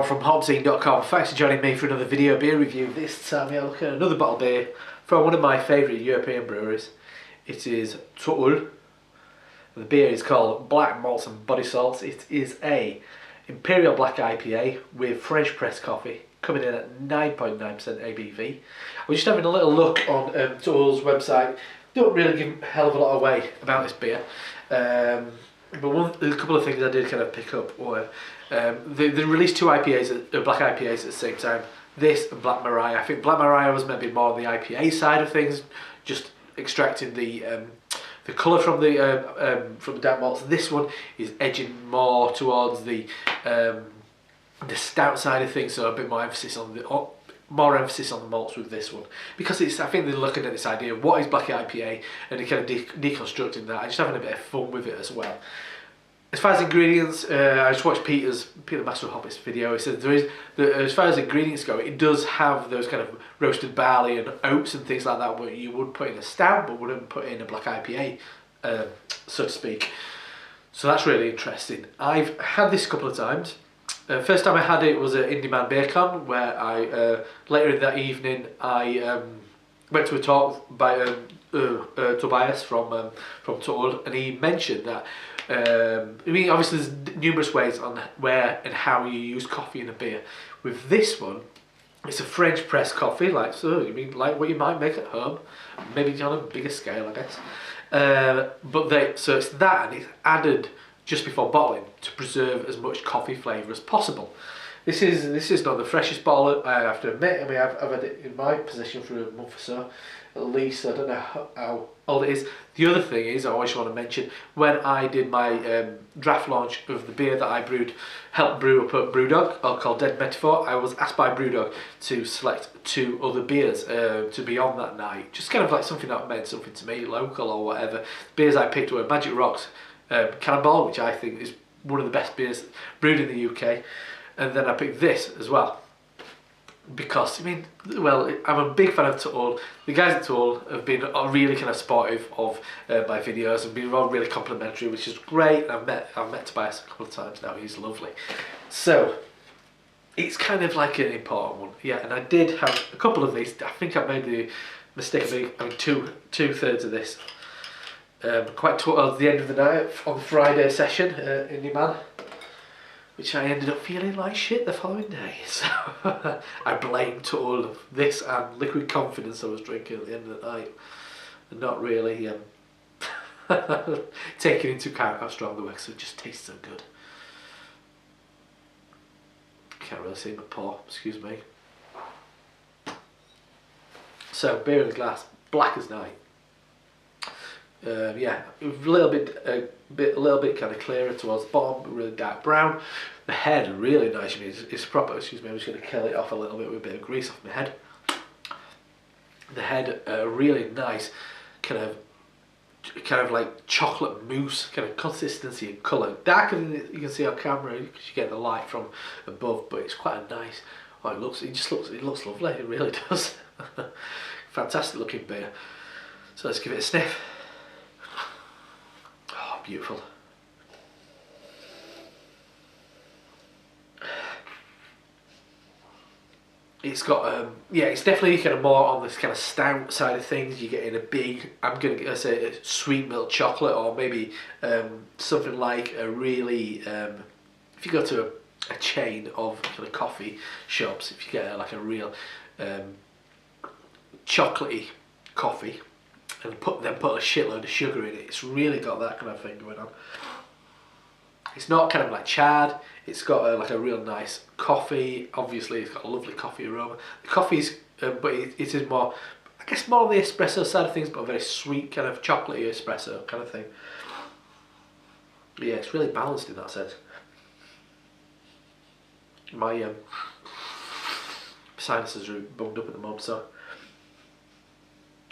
everyone from HopZine.com. Thanks for joining me for another video beer review. This time we are looking at another bottle of beer from one of my favourite European breweries. It is Tuul. The beer is called Black Malts and Body Salts. It is a Imperial Black IPA with French press coffee, coming in at 9.9% ABV. We're just having a little look on Tuul's website. Don't really give a hell of a lot away about this beer. But a couple of things I did kind of pick up were they released two IPAs, black IPAs at the same time. This and Black Mariah. I think Black Mariah was maybe more on the IPA side of things, just extracting the colour from the damp malts. This one is edging more towards the stout side of things, so a bit more emphasis on the malts with this one, because I think they're looking at this idea of what is black IPA and they're kind of deconstructing that and just having a bit of fun with it as well. As far as ingredients, I just watched Peter Master of Hobbits video. He said as far as ingredients go, it does have those kind of roasted barley and oats and things like that, what you would put in a stout but wouldn't put in a black IPA, so to speak. So that's really interesting. I've had this a couple of times. First time I had it was at In Demand Beer Con, where I later in that evening I went to a talk by Tobias from Tuul, and he mentioned that I mean, obviously there's numerous ways on where and how you use coffee in a beer. With this one, it's a French press coffee, like like what you might make at home, maybe on a bigger scale, I guess. So it's that, and it's added just before bottling to preserve as much coffee flavour as possible. This is not the freshest bottle, I have to admit. I mean, I've had it in my possession for a month or so, at least. I don't know how old it is. The other thing is, I always want to mention, when I did my draft launch of the beer that I helped brew up at Brewdog, called Dead Metaphor, I was asked by Brewdog to select 2 other beers to be on that night. Just kind of like something that meant something to me, local or whatever. The beers I picked were Magic Rocks Cannonball, which I think is one of the best beers brewed in the UK, and then I picked this as well because, I mean, well, I'm a big fan of Tuul. The guys at Tuul have been really kind of supportive of my videos and been all really complimentary, which is great. And I've met Tobias a couple of times now. He's lovely. So it's kind of like an important one, yeah. And I did have a couple of these. I think I made the mistake of having two-thirds of this. Quite towards the end of the night on the Friday session in Demand, which I ended up feeling like shit the following day. So I blamed Tuul this and liquid confidence I was drinking at the end of the night, and not really taking into account how strong they were, because it just tastes so good. Can't really see my paw, excuse me. So beer in the glass, black as night. Yeah, a little bit kind of clearer towards the bottom, really dark brown. The head really nice. I mean, it's proper. Excuse me, I'm just going to kill it off a little bit with a bit of grease off my head. The head, really nice, kind of like chocolate mousse kind of consistency and colour. Darker than you can see on camera because you get the light from above, but it's quite a nice. Oh, it looks lovely. It really does. Fantastic looking beer. So let's give it a sniff. Beautiful. It's got yeah, it's definitely kind of more on this kind of stout side of things. You're getting a big, I'm gonna say a sweet milk chocolate, or maybe something like a really if you go to a chain of kind of coffee shops, if you get like a real chocolatey coffee and put a shitload of sugar in it, it's really got that kind of thing going on. It's not kind of like charred. It's got like a real nice coffee. Obviously, it's got a lovely coffee aroma. The coffee's, but it is more, I guess, more on the espresso side of things, but a very sweet kind of chocolatey espresso kind of thing. But yeah, it's really balanced in that sense. My sinuses are bunged up at the moment, so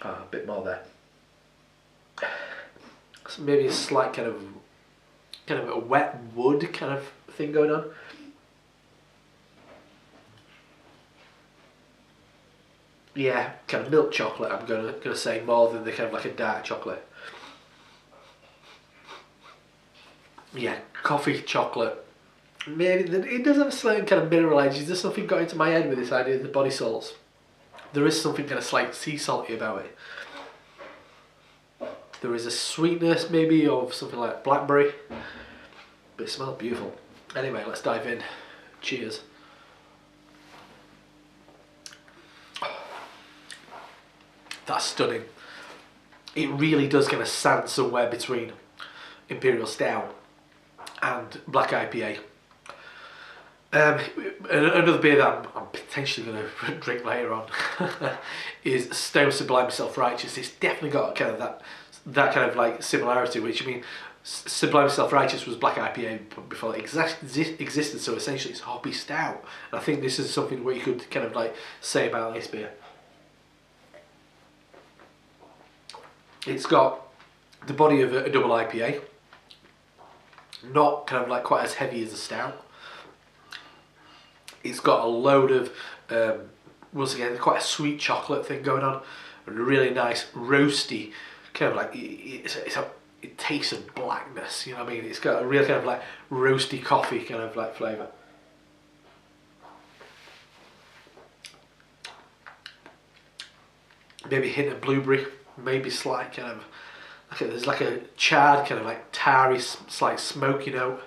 a bit more there. So maybe a slight kind of a wet wood kind of thing going on. Yeah, kind of milk chocolate, I'm gonna say, more than the kind of like a dark chocolate. Yeah, coffee, chocolate, maybe it does have a slight kind of mineral edge. There's something got into my head with this idea of the body salts. There is something kind of slight sea salty about it. There is a sweetness maybe of something like blackberry, but it smells beautiful. Anyway, let's dive in. Cheers. That's stunning. It really does kind of stand somewhere between Imperial Stout and Black IPA. Another beer that I'm potentially going to drink later on is Stone Sublime Self-Righteous. It's definitely got kind of that kind of like similarity, which I mean, Sublime Self-Righteous was Black IPA before it existed, so essentially it's hoppy stout. And I think this is something where you could kind of like say about this beer. It's got the body of a double IPA, not kind of like quite as heavy as a stout. It's got a load of, once again, quite a sweet chocolate thing going on, and a really nice roasty, kind of like, it tastes of blackness, you know what I mean? It's got a real kind of like roasty coffee kind of like flavour. Maybe a hint of blueberry, maybe slight kind of, there's like a charred kind of like tarry, slight smoky note.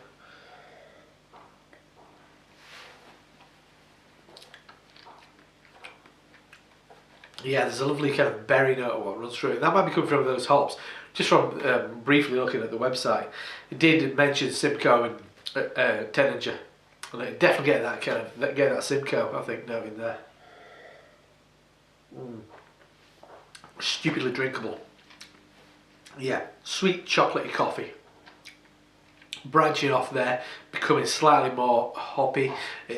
Yeah, there's a lovely kind of berry note what runs through it. That might be coming from those hops. Just from briefly looking at the website, it did mention Simcoe and Teninger, and it definitely get that kind of that Simcoe, I think, note in there. Stupidly drinkable. Yeah, sweet chocolatey coffee. Branching off there, becoming slightly more hoppy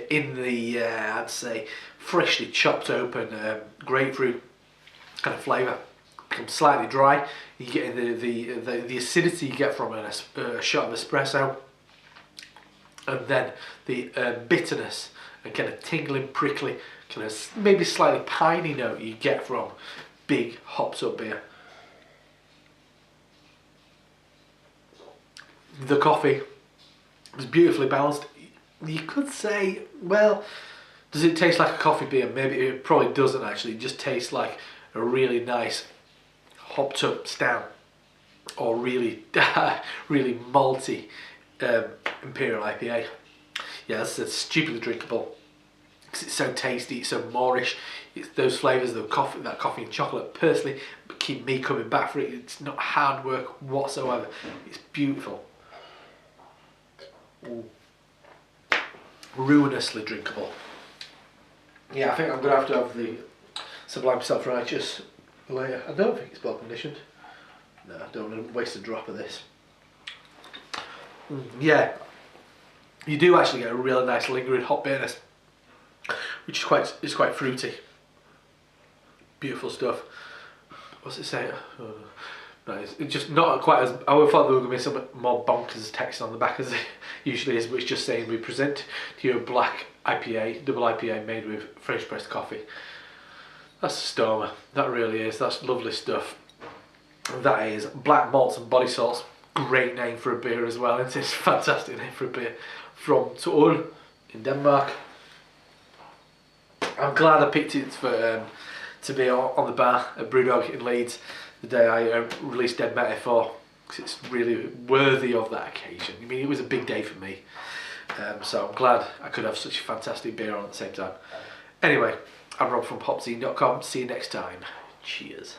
in the I'd say freshly chopped open grapefruit kind of flavour. Becomes slightly dry. You get the acidity you get from a shot of espresso, and then the bitterness and kind of tingling, prickly, kind of maybe slightly piney note you get from big hopped up beer. The coffee was beautifully balanced. You could say, well, does it taste like a coffee beer? Maybe it probably doesn't actually. It just tastes like a really nice hopped up stout, or really, really malty Imperial IPA. Yeah, that's stupidly drinkable because it's so tasty, it's so moreish. It's those flavours, that coffee and chocolate, personally keep me coming back for it. It's not hard work whatsoever. It's beautiful. Ooh. Ruinously drinkable. Yeah, I think I'm going to have the Sublime Self-Righteous later. I don't think it's well conditioned. No, I don't want to waste a drop of this. Yeah, you do actually get a really nice lingering hop bitterness, which is quite fruity. Beautiful stuff. What's it say? No, it's just not quite as. I would have thought there would be some more bonkers text on the back as it usually is, but it's just saying we present to you a black IPA, double IPA made with French pressed coffee. That's a stormer. That really is. That's lovely stuff. That is Black Malts and Body Salts. Great name for a beer as well. It's a fantastic name for a beer from Tål in Denmark. I'm glad I picked it for to be on the bar at Brewdog in Leeds the day I released Dead Meta 4, because it's really worthy of that occasion. I mean, it was a big day for me, so I'm glad I could have such a fantastic beer on at the same time. Anyway, I'm Rob from HopZine.com. See you next time. Cheers.